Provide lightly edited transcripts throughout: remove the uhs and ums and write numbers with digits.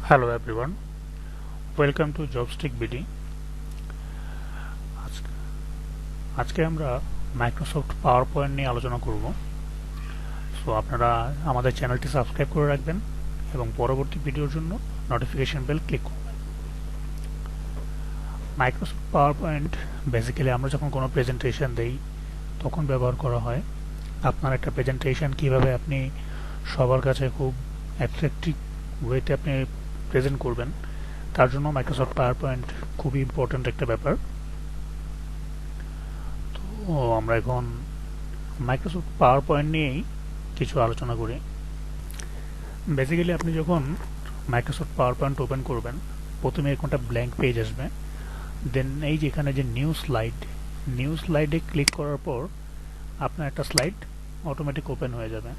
Hello everyone, welcome to Jobstick BD। আজকে আমরা Microsoft power point নিয়ে আলোচনা করব। সো আপনারা আমাদের চ্যানেলটি সাবস্ক্রাইব করে রাখবেন এবং পরবর্তী ভিডিওর জন্য নোটিফিকেশন বেল ক্লিক করবেন। মাইক্রোসফট পাওয়ার পয়েন্ট বেসিক্যালি আমরা যখন কোনো প্রেজেন্টেশন দেই তখন ব্যবহার করা হয়। আপনার একটা প্রেজেন্টেশন কিভাবে আপনি সবার কাছে খুব অ্যাট্রাকটিভ ওয়েতে আপনি প্রেজেন্ট করবেন, তার জন্য মাইক্রোসফট পাওয়ার পয়েন্ট খুবই ইম্পর্ট্যান্ট একটা ব্যাপার। তো আমরা এখন মাইক্রোসফট পাওয়ার পয়েন্ট নিয়েই কিছু আলোচনা করি। বেসিক্যালি আপনি যখন মাইক্রোসফট পাওয়ার পয়েন্ট ওপেন করবেন, প্রথমে এরকম একটা ব্ল্যাঙ্ক পেজ আসবে। দেন এই যে এখানে যে নিউ স্লাইডে ক্লিক করার পর আপনার একটা স্লাইড অটোমেটিক ওপেন হয়ে যাবে।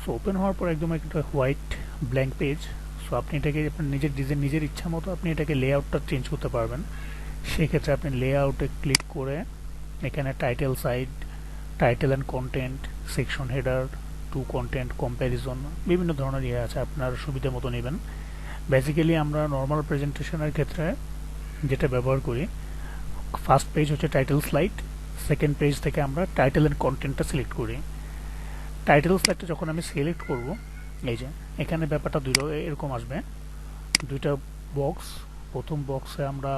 সো ওপেন হওয়ার পর একদম একটা হোয়াইট ব্ল্যাঙ্ক পেজ। সো আপনি এটাকে আপনার নিজের ইচ্ছা মতো আপনি এটাকে লেআউটটা চেঞ্জ করতে পারবেন। সেক্ষেত্রে আপনি লেআউটে ক্লিক করে এখানে title and content, section header, two content, comparison, বিভিন্ন ধরনের আছে, আপনার সুবিধা মতো নেবেন। বেসিক্যালি আমরা নর্মাল প্রেজেন্টেশনের ক্ষেত্রে যেটা ব্যবহার করি, ফার্স্ট পেজ হচ্ছে টাইটেল স্লাইড, সেকেন্ড পেজ থেকে আমরা টাইটেল অ্যান্ড কন্টেন্টটা সিলেক্ট করি। টাইটেল স্লাইডটা যখন আমি সিলেক্ট করব, এই যে এখানে ব্যাপারটা এরকম আসবে, দুইটা বক্স। প্রথম বক্সে আমরা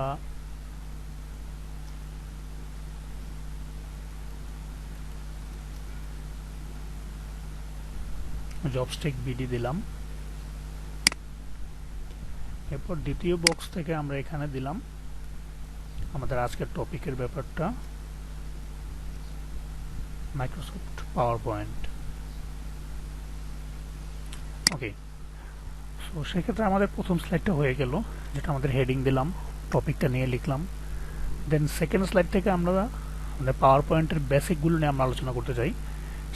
জবস্টিক বিডি দিলাম, এরপর দ্বিতীয় বক্স থেকে আমরা এখানে দিলাম আমাদের আজকের টপিকের ব্যাপারটা, মাইক্রোসফট পাওয়ার পয়েন্ট। ওকে, সো সেক্ষেত্রে আমাদের প্রথম স্লাইডটা হয়ে গেল, যেটা আমাদের হেডিং দিলাম, টপিকটা নিয়ে লিখলাম। দেন সেকেন্ড স্লাইড থেকে আমরা আমাদের পাওয়ার পয়েন্টের বেসিকগুলো নিয়ে আমরা আলোচনা করতে চাই।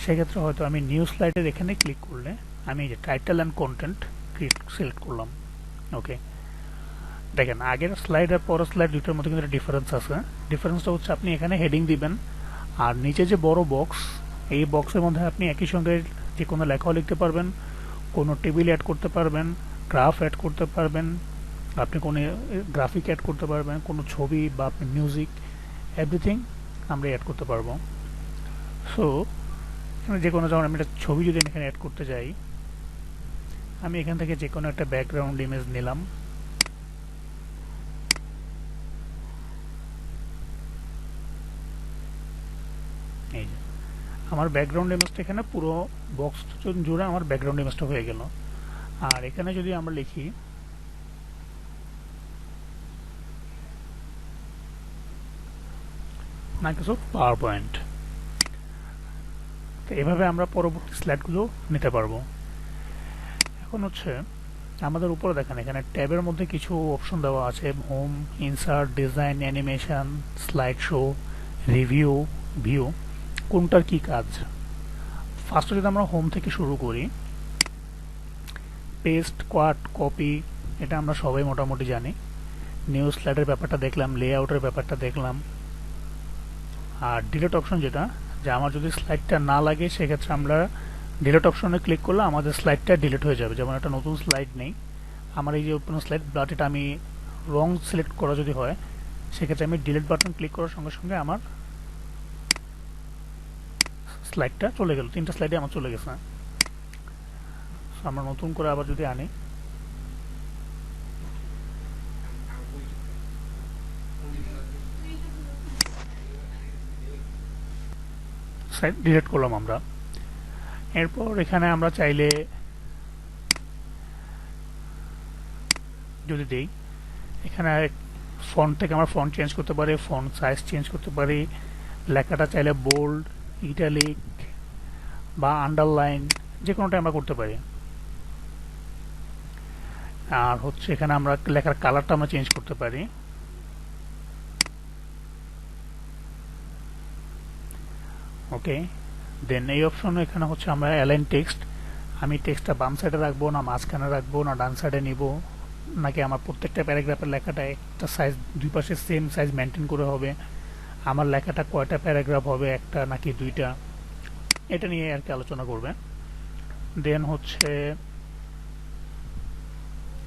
সেক্ষেত্রে হয়তো আমি নিউ স্লাইডের এখানে ক্লিক করলে আমি যে টাইটেল অ্যান্ড কন্টেন্ট সিলেক্ট করলাম। ওকে, দেখেন আগের স্লাইড আর পরের স্লাইড দুটোর মধ্যে কিন্তু ডিফারেন্স আছে। ডিফারেন্সটা হচ্ছে আপনি এখানে হেডিং দিবেন, আর নিচে যে বড় বক্স, এই বক্সের মধ্যে আপনি একই সঙ্গে যে কোনো লেখাও লিখতে পারবেন, কোনো টেবিল অ্যাড করতে পারবেন, গ্রাফ অ্যাড করতে পারবেন, আপনি কোনো গ্রাফিক অ্যাড করতে পারবেন, কোনো ছবি বা আপনি মিউজিক, এভরিথিং আমরা অ্যাড করতে পারবো। সো এখানে যে কোনো, যেমন আমি একটা ছবি যদি এখানে অ্যাড করতে যাই, আমি এখান থেকে যে কোনো একটা ব্যাকগ্রাউন্ড ইমেজ নিলাম। এই যে আমার ব্যাকগ্রাউন্ড ইমেজটা এখানে পুরো বক্স জুড়ে আমার ব্যাকগ্রাউন্ড ইমেজটা হয়ে গেল। আর এখানে যদি আমরা লিখি মাইক্রোসফট পাওয়ার পয়েন্ট, তো এভাবে আমরা পরবর্তী স্লাইডগুলো নিতে পারবো। এখন হচ্ছে আমাদের উপরে দেখেন এখানে ট্যাবের মধ্যে কিছু অপশন দেওয়া আছে, home, insert, design, animation, slide show, review, view, কোনটার কি কাজ। ফার্স্টে যদি আমরা হোম থেকে শুরু করি, পেস্ট, কোয়াট, কপি, এটা আমরা সবাই মোটামুটি জানি। নিউ স্লাইডের ব্যাপারটা দেখলাম, লেআউটের ব্যাপারটা দেখলাম। আর ডিলিট অপশন, যেটা যে আমার যদি স্লাইডটা না লাগে সেক্ষেত্রে আমরা ডিলিট অপশনে ক্লিক করলে আমাদের স্লাইডটা ডিলিট হয়ে যাবে। যেমন একটা নতুন স্লাইড নেই, আমার এই যে ওপেন স্লাইড, বাট এটা আমি রং সিলেক্ট করা যদি হয়, সেক্ষেত্রে আমি ডিলিট বাটন ক্লিক করার সঙ্গে সঙ্গে আমার স্লাইডটা চলে গেল, তিনটা স্লাইডে আমার চলে গেছে। আমরা নতুন করে আবার যদি আনি, স্লাইড ডিলিট করলাম আমরা। এরপর এখানে আমরা চাইলে যদি দেই, এখানে ফন্ট থেকে আমরা ফন্ট চেঞ্জ করতে পারি, ফন্ট সাইজ চেঞ্জ করতে পারি, লেখাটা চাইলে বোল্ড, ইটালিক বা আন্ডারলাইন, যে কোনোটা আমরা করতে পারি। আর হচ্ছে এখানে আমরা লেখার কালারটা আমরা চেঞ্জ করতে পারি। ওকে, দেন এই অপশন এখানে হচ্ছে আমরা অ্যালাইন টেক্সট, আমি টেক্সটটা বাম সাইডে রাখবো না মাঝখানে রাখবো না ডান সাইডে নিব, নাকি আমার প্রত্যেকটা প্যারাগ্রাফের লেখাটা একটা সাইজ, দুই পাশে সেম সাইজ মেনটেন করে হবে, আমার লেখাটা কয়টা প্যারাগ্রাফ হবে, একটা নাকি দুইটা, এটা নিয়ে আর কি আলোচনা করবে। দেন হচ্ছে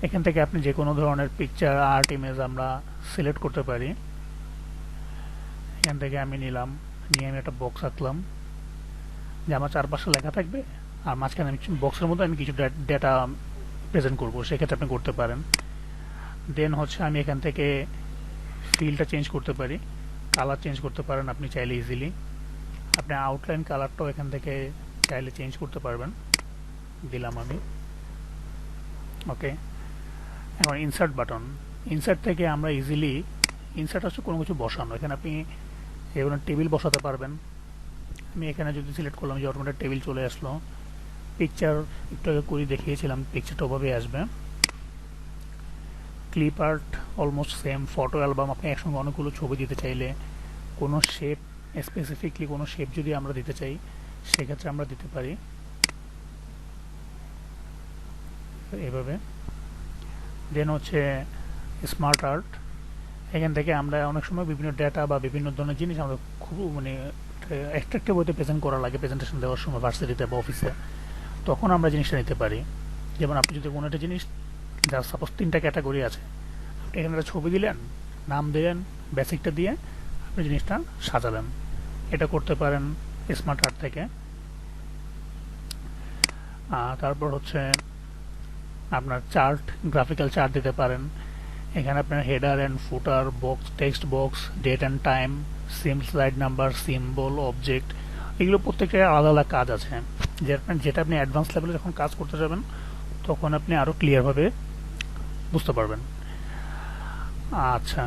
এখান থেকে আপনি যে কোনো ধরনের পিকচার আর্ট ইমেজ আমরা সিলেক্ট করতে পারি। এখান থেকে আমি নিলাম, নিয়ে আমি একটা বক্স আঁকলাম যে আমার চারপাশে লেখা থাকবে আর মাঝখানে আমি বক্সের মধ্যে আমি কিছু ডেটা প্রেজেন্ট করব, সেক্ষেত্রে আপনি করতে পারেন। দেন হচ্ছে আমি এখান থেকে ফিলটা চেঞ্জ করতে পারি, কালার চেঞ্জ করতে পারেন আপনি চাইলে ইজিলি। আপনি আউটলাইন কালারটাও এখান থেকে চাইলে চেঞ্জ করতে পারবেন, দিলাম আমি। ওকে, এখন ইনসার্ট বাটন, ইনসার্ট থেকে আমরা ইজিলি, ইনসার্ট হচ্ছে কোনো কিছু বসানো, এখানে আপনি এখানে টেবিল বসাতে পারবেন। আমি এখানে যদি সিলেক্ট করলাম যে অটোমেটিক টেবিল চলে আসলো। পিকচার একটু আগে করে দেখিয়েছিলাম, পিকচারটা ওভাবে আসবে। Clip art almost same. Photo album, আপনি একসঙ্গে অনেকগুলো ছবি দিতে চাইলে, কোনো শেপ স্পেসিফিকলি কোনো শেপ যদি আমরা দিতে চাই সেক্ষেত্রে আমরা দিতে পারি এভাবে। দেন হচ্ছে স্মার্ট আর্ট, এখান থেকে আমরা অনেক সময় বিভিন্ন ডেটা বা বিভিন্ন ধরনের জিনিস আমরা খুব অ্যাট্রাক্টিভ হতে প্রেজেন্ট করা লাগে প্রেজেন্টেশন দেওয়ার সময় ভার্সিটিতে বা অফিসে, তখন আমরা জিনিসটা নিতে পারি। যেমন আপনি যদি কোনো একটা জিনিস, যার সাপোজ 3টা ক্যাটাগরি আছে, আপনি এখানে একটা ছবি দিলেন, নাম দিলেন, বেসিকটা দিয়ে আপনি জিনিসটা সাজালেন, এটা করতে পারেন স্মার্ট আর্ট থেকে। তারপর হচ্ছে আপনার চার্ট, গ্রাফিক্যাল চার্ট দিতে পারেন। এখানে আপনার header and footer, box, text box, date and time, sim, slide number, symbol, object, এগুলো প্রত্যেকটা আলাদা আলাদা কাজ আছে, যেটা আপনি অ্যাডভান্স লেভেলে যখন কাজ করতে যাবেন তখন আপনি আরও ক্লিয়ারভাবে বুঝতে পারবেন। আচ্ছা,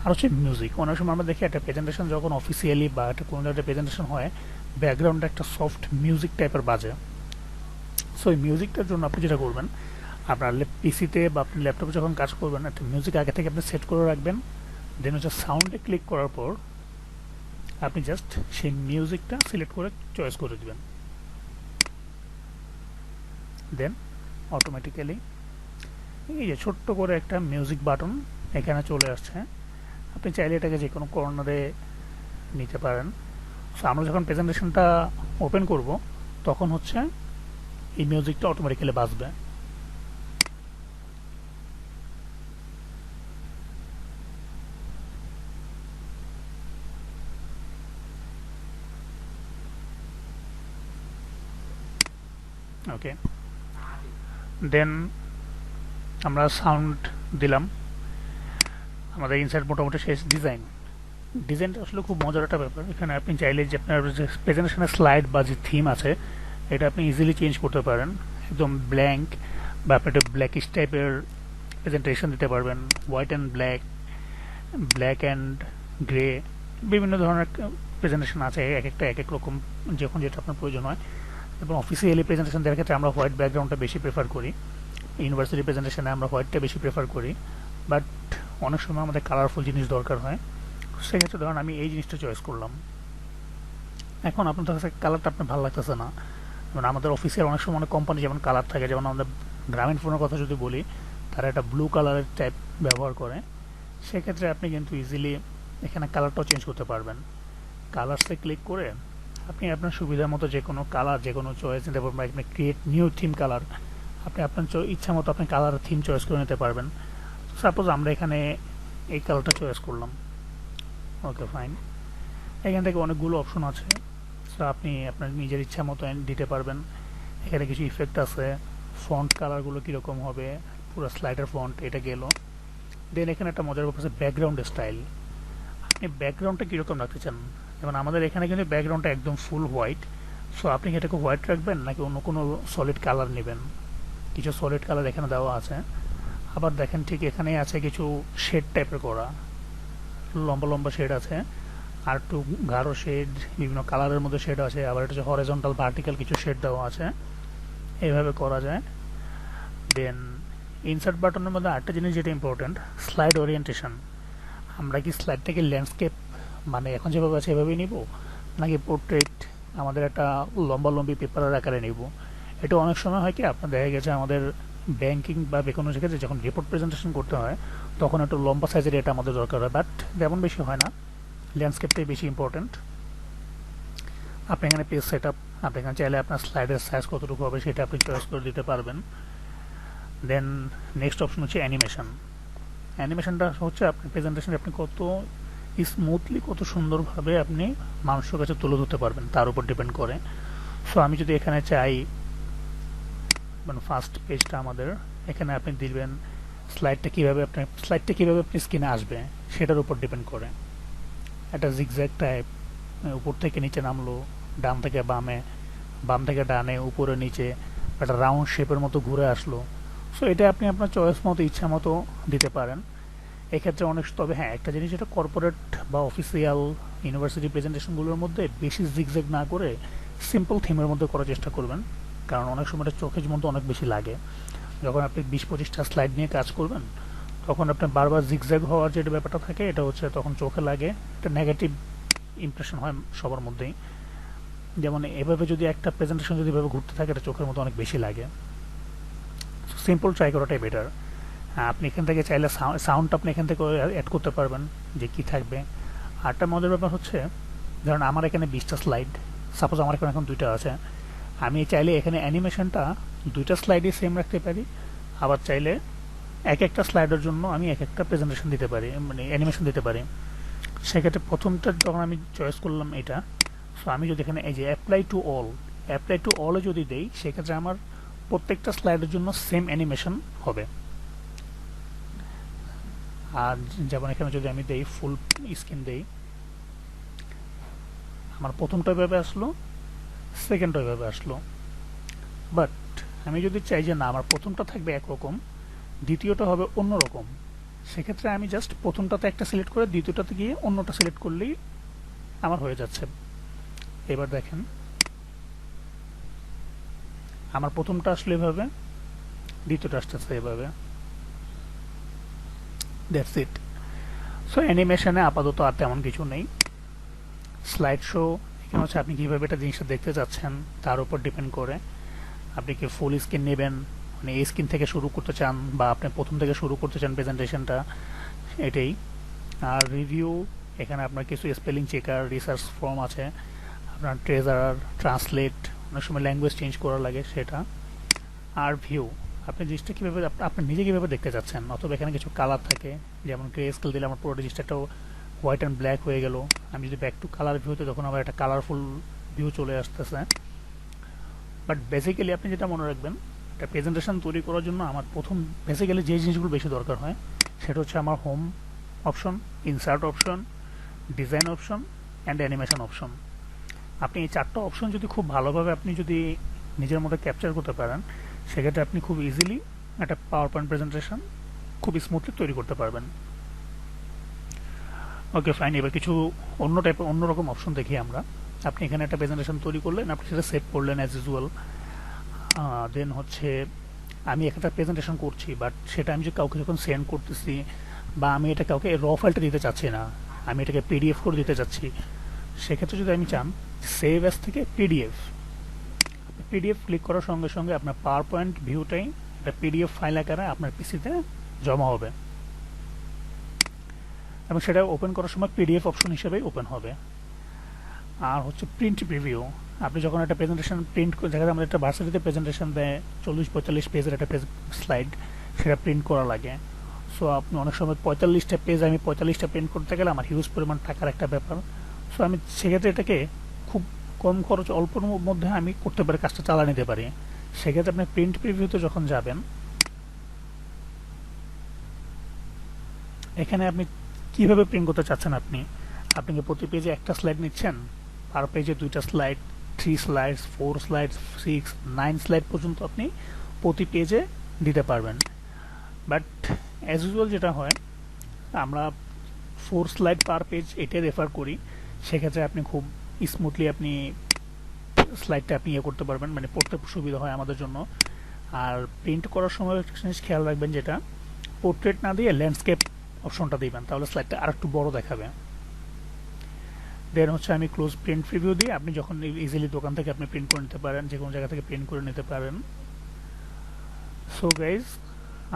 আর হচ্ছে মিউজিক। অনেক সময় আমরা দেখি একটা প্রেজেন্টেশন যখন অফিসিয়ালি বা একটা কোনো একটা প্রেজেন্টেশন হয়, ব্যাকগ্রাউন্ডে একটা সফট মিউজিক টাইপের বাজে। সো এই মিউজিকটার জন্য আপনি যেটা করবেন, আপনার পিসিতে বা আপনি ল্যাপটপে যখন কাজ করবেন একটা মিউজিক আগে থেকে আপনি সেট করে রাখবেন। দেন হচ্ছে সাউন্ডে ক্লিক করার পর আপনি জাস্ট সেই মিউজিকটা সিলেক্ট করে চয়েস করে দিবেন। দেন অটোমেটিক্যালি এই যে ছোট্ট করে একটা মিউজিক বাটন এখানে চলে আসছে। আপনি চাইলে এটাকে যে কোনো কর্নারে নিতে পারেন। সো আমরা যখন প্রেজেন্টেশনটা ওপেন করব তখন হচ্ছে এই মিউজিকটা অটোমেটিক্যালি বাজবে। ওকে, দেন আমরা সাউন্ড দিলাম। আমাদের ইনসাইড মোটামুটি শেষ। ডিজাইনটা আসলে খুব মজার একটা ব্যাপার। এখানে আপনি চাইলে যে আপনার যে প্রেজেন্টেশনের স্লাইড বা যে থিম আছে এটা আপনি ইজিলি চেঞ্জ করতে পারেন, একদম ব্ল্যাঙ্ক বা আপনি একটা ব্ল্যাকিশ টাইপের প্রেজেন্টেশন দিতে পারবেন, white and black, black and grey, বিভিন্ন ধরনের প্রেজেন্টেশন আছে, এক একটা এক এক রকম যখন যেটা আপনার প্রয়োজন হয়। এবং অফিসিয়ালি প্রেজেন্টেশন দেওয়ার ক্ষেত্রে আমরা হোয়াইট ব্যাকগ্রাউন্ডটা বেশি প্রেফার করি, ইউনিভার্সিটি প্রেজেন্টেশনে আমরা হোয়াইটটা বেশি প্রেফার করি, বাট অনেক সময় আমাদের কালারফুল জিনিস দরকার হয়, সেক্ষেত্রে ধরুন আমি এই জিনিসটা চয়েস করলাম। এখন আপনার কাছে কালারটা আপনার ভালো লাগতেছে না, যেমন আমাদের অফিসের অনেক সময় অনেক কোম্পানি যেমন কালার থাকে, যেমন আমাদের গ্রামীণ ফোনের কথা যদি বলি, তারা একটা ব্লু কালারের টাইপ ব্যবহার করে, সেক্ষেত্রে আপনি কিন্তু ইজিলি এখানে কালারটাও চেঞ্জ করতে পারবেন। কালার্সে ক্লিক করে আপনি আপনার সুবিধা মতো যে কোনো কালার, যে কোনো চয়েস নিতে পারবেন। আপনি ক্রিয়েট নিউ থিম কালার, আপনি আপনার ইচ্ছা মতো আপনি কালার থিম চয়েস করে নিতে পারবেন। সাপোজ আমরা এখানে এই কালারটা চয়েস করলাম, ওকে ফাইন। এখান থেকে অনেকগুলো অপশন আছে, সো আপনি আপনার নিজের ইচ্ছা মতো দিতে পারবেন। এখানে কিছু ইফেক্ট আছে, ফন্ট কালারগুলো কীরকম হবে, পুরো স্লাইডার ফন্ট এটা গেল। দেন এখানে একটা মজার ব্যাপার আছে ব্যাকগ্রাউন্ড স্টাইল, আপনি ব্যাকগ্রাউন্ডটা কীরকম রাখতে চান। যেমন আমাদের এখানে কিন্তু ব্যাকগ্রাউন্ডটা একদম ফুল হোয়াইট, সো আপনি কি এটাকে হোয়াইট রাখবেন নাকি অন্য কোনো সলিড কালার নেবেন। কিছু সলিড কালার এখানে দেওয়া আছে, আবার দেখেন ঠিক এখানেই আছে কিছু শেড টাইপের করা, লম্বা লম্বা শেড আছে, আর একটু গাঢ় শেড, বিভিন্ন কালারের মধ্যে শেড আছে, আবার এটা হচ্ছে হরিজন্টাল ভার্টিক্যাল কিছু শেড দেওয়া আছে, এইভাবে করা যায়। দেন ইনসার্ট বাটনের মধ্যে আরেকটা জিনিস যেটা ইম্পর্টেন্ট, স্লাইড ওরিয়েন্টেশন। আমরা কি স্লাইডটাকে ল্যান্ডস্কেপ মানে এখন যেভাবে আছে এভাবেই নিব, নাকি পোর্ট্রেট আমাদের একটা লম্বালম্বি পেপারের আকারে নিব। এটা অনেক সময় হয় কি আপনার দেখা গেছে আমাদের ব্যাংকিং বা যে কোনো ক্ষেত্রে যখন রিপোর্ট প্রেজেন্টেশন করতে হয় তখন একটু লম্বা সাইজের এটা আমাদের দরকার হয়, বাট তেমন বেশি হয় না, ল্যান্ডস্কেপটাই বেশি ইম্পর্টেন্ট। আপনি এখানে পেজ সেট আপ, আপনি এখানে চাইলে আপনার স্লাইডের সাইজ কতটুকু হবে সেটা আপনি চয়েস করে দিতে পারবেন। দেন নেক্সট অপশন হচ্ছে অ্যানিমেশন। অ্যানিমেশনটা হচ্ছে আপনার প্রেজেন্টেশন আপনি কত স্মুথলি, কত সুন্দরভাবে আপনি মানুষের কাছে তুলে ধরতে পারবেন তার উপর ডিপেন্ড করে। সো আমি যদি এখানে চাই, মানে ফার্স্ট পেজটা আমাদের, এখানে আপনি দিবেন স্লাইডটা কীভাবে আপনি স্ক্রিনে আসবে সেটার উপর ডিপেন্ড করে। একটা জিগজ্যাগ টাইপ, উপর থেকে নিচে নামলো, ডান থেকে বামে, বাম থেকে ডানে, উপরে নিচে, একটা রাউন্ড শেপের মতো ঘুরে আসলো। সো এটা আপনি আপনার চয়েস মতো, ইচ্ছা মতো দিতে পারেন এক্ষেত্রে অনেক। তবে হ্যাঁ, একটা জিনিস, যেটা কর্পোরেট বা অফিসিয়াল ইউনিভার্সিটি প্রেজেন্টেশনগুলোর মধ্যে বেশি জিগজ্যাগ না করে সিম্পল থিমের মধ্যে করার চেষ্টা করবেন, কারণ অনেক সময় এটা চোখের মধ্যে অনেক বেশি লাগে। যখন আপনি 20-25টা স্লাইড নিয়ে কাজ করবেন, তখন আপনার বারবার জিগজ্যাগ হওয়ার যে ব্যাপারটা থাকে, এটা হচ্ছে তখন চোখে লাগে, একটা নেগেটিভ ইমপ্রেশন হয় সবার মধ্যেই। যেমন এভাবে যদি একটা প্রেজেন্টেশন যদি এভাবে ঘুরতে থাকে, এটা চোখের মধ্যে অনেক বেশি লাগে। সিম্পল ট্রাই করাটাই বেটার। আপনি এখান থেকে চাইলে সাউন্ডটা আপনি এখান থেকে অ্যাড করতে পারবেন যে কি থাকবে। আরেকটা মজার ব্যাপার হচ্ছে, ধরুন আমার এখানে 20টা স্লাইড, সাপোজ আমার এখানে এখন 2টা আছে, আমি চাইলে এখানে অ্যানিমেশনটা 2টা স্লাইডই সেম রাখতে পারি, আবার চাইলে এক একটা স্লাইডের জন্য আমি এক একটা প্রেজেন্টেশন দিতে পারি, মানে অ্যানিমেশন দিতে পারি। সেক্ষেত্রে প্রথমটা যখন আমি চয়েস করলাম এটা, সো আমি যদি এখানে এই যে অ্যাপ্লাই টু অলে যদি দেই, সেক্ষেত্রে আমার প্রত্যেকটা স্লাইডের জন্য সেম অ্যানিমেশন হবে। আর যেমন এখানে যদি আমি দেই ফুল স্ক্রিন দেই, আমার প্রথমটা এভাবে আসলো, সেকেন্ডটা এভাবে আসলো। বাট আমি যদি চাই যে না, আমার প্রথমটা থাকবে একরকম, দ্বিতীয়টা হবে অন্যরকম, সেক্ষেত্রে আমি জাস্ট প্রথমটাতে একটা সিলেক্ট করে দ্বিতীয়টাতে গিয়ে অন্যটা সিলেক্ট করলেই আমার হয়ে যাচ্ছে। এবার দেখেন, আমার প্রথমটা আসলে এভাবে, দ্বিতীয়টা আসতেছে এভাবে। That's it. সো অ্যানিমেশনে আপাতত আর তেমন কিছু নেই। স্লাইড শো, এখানে হচ্ছে আপনি কীভাবে একটা জিনিসটা দেখতে চাচ্ছেন তার উপর ডিপেন্ড করে আপনি কি ফুল স্ক্রিন নেবেন, মানে এই স্ক্রিন থেকে শুরু করতে চান, বা আপনি প্রথম থেকে শুরু করতে চান প্রেজেন্টেশনটা, এটাই। আর রিভিউ, এখানে আপনার কিছু স্পেলিং চেকার, রিসার্চ ফর্ম আছে, আপনার ট্রেজার, ট্রান্সলেট, অনেক সময় ল্যাঙ্গুয়েজ চেঞ্জ করা লাগে সেটা। আর ভিউ, আপনি জিনিসটা কীভাবে আপনি নিজে কীভাবে দেখতে চাচ্ছেন, অথবা এখানে কিছু কালার থাকে, যেমন গ্রে স্কেল দিলে আমার পুরো জিনিসটা একটা হোয়াইট অ্যান্ড ব্ল্যাক হয়ে গেল। আমি যদি ব্যাক টু কালার ভিউতে, তখন আবার একটা কালারফুল ভিউ চলে আসতেছে। বাট বেসিক্যালি আপনি যেটা মনে রাখবেন, একটা প্রেজেন্টেশন তৈরি করার জন্য আমার প্রথম বেসিক্যালি যে জিনিসগুলো বেশি দরকার হয়, সেটা হচ্ছে আমার home option, insert option, design option and animation option. আপনি এই 4টা অপশন যদি খুব ভালোভাবে আপনি যদি নিজের মধ্যে ক্যাপচার করতে পারেন, সেক্ষেত্রে আপনি খুব ইজিলি একটা পাওয়ার পয়েন্ট প্রেজেন্টেশন খুব স্মুথলি তৈরি করতে পারবেন। ওকে ফাইন, এবার কিছু অন্যরকম অপশন দেখি আমরা। আপনি এখানে একটা প্রেজেন্টেশন তৈরি করলেন, আপনি সেটা সেভ করলেন অ্যাজ ইউজুয়াল। দেন হচ্ছে আমি একটা প্রেজেন্টেশন করছি, বাট সেটা আমি যে কাউকে যখন সেন্ড করতেছি, বা আমি এটা কাউকে র ফাইলটা দিতে চাচ্ছি না, আমি এটাকে পিডিএফ করে দিতে চাচ্ছি, সেক্ষেত্রে যদি আমি চান সেভ অ্যাজ থেকে পিডিএফ ক্লিক করার সঙ্গে সঙ্গে আপনার পাওয়ার পয়েন্ট ভিউটাই একটা পিডিএফ ফাইল আকারে আপনার পিসিতে জমা হবে, এবং সেটা ওপেন করার সময় পিডিএফ অপশন হিসেবেই ওপেন হবে। আর হচ্ছে প্রিন্ট প্রিভিউ, আপনি যখন একটা প্রেজেন্টেশন প্রিন্ট করে, দেখা যায় আমাদের একটা ভার্সিটিতে প্রেজেন্টেশন দেয় 40-45 পেজের একটা স্লাইড, সেটা প্রিন্ট করা লাগে। সো আপনি অনেক সময় 45টা পেজ, আমি 45টা প্রিন্ট করতে গেলে আমার হিউজ পরিমাণ টাকার একটা ব্যাপার। সো আমি সেক্ষেত্রে এটাকে খুব কম খরচ, অল্পর মধ্যে আমি করতে পারি, কাজটা চালা নিতে পারি। সেক্ষেত্রে আপনি প্রিন্ট প্রিভিউতে যখন যাবেন, এখানে আপনি কিভাবে প্রিন্ট করতে চাচ্ছেন, আপনি কি প্রতি পেজে একটা স্লাইড নিচ্ছেন, পার পেজে 2টা স্লাইড, 3 স্লাইডস, 4 স্লাইডস, 6, 9 স্লাইড পর্যন্ত আপনি প্রতি পেজে দিতে পারবেন। বাট অ্যাজ ইউজুয়াল যেটা হয়, আমরা 4 স্লাইড পার পেজ এটা রেফার করি। সেক্ষেত্রে আপনি খুব স্মুথলি আপনি স্লাইডটা আপনি ইয়ে করতে পারবেন, মানে পড়তে সুবিধা হয় আমাদের জন্য। আর প্রিন্ট করার সময় একটা জিনিস খেয়াল রাখবেন, যেটা পোর্ট্রেট না দিয়ে ল্যান্ডস্কেপ অপশনটা দিবেন, তাহলে স্লাইডটা আর একটু বড় দেখাবে। দেন হচ্ছে আমি ক্লোজ প্রিন্ট প্রিভিউ দিয়ে, আপনি যখন ইজিলি দোকান থেকে আপনি প্রিন্ট করে নিতে পারেন, যে কোনো জায়গা থেকে প্রিন্ট করে নিতে পারেন। সো গাইজ,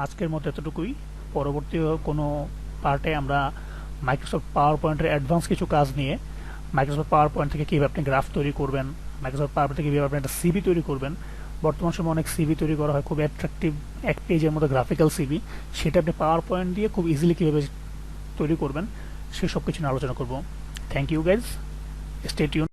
আজকের মতো এতটুকুই। পরবর্তী কোনো পার্টে আমরা মাইক্রোসফট পাওয়ার পয়েন্টের অ্যাডভান্স কিছু কাজ নিয়ে, মাইক্রোসফট পাওয়ার পয়েন্ট থেকে কীভাবে আপনি গ্রাফ তৈরি করবেন, মাইক্রোসফট পাওয়ার পয়েন্ট থেকে কীভাবে আপনি একটা সিভি তৈরি করবেন, বর্তমান সময়ে অনেক সিভি তৈরি করা হয় খুব অ্যাট্রাকটিভ, এক পেজের মধ্যে গ্রাফিক্যাল সিভি, সেটা আপনি পাওয়ার পয়েন্ট দিয়ে খুব ইজিলি কীভাবে তৈরি করবেন সে সব কিছু নিয়ে আলোচনা করব। Thank you guys, stay tune.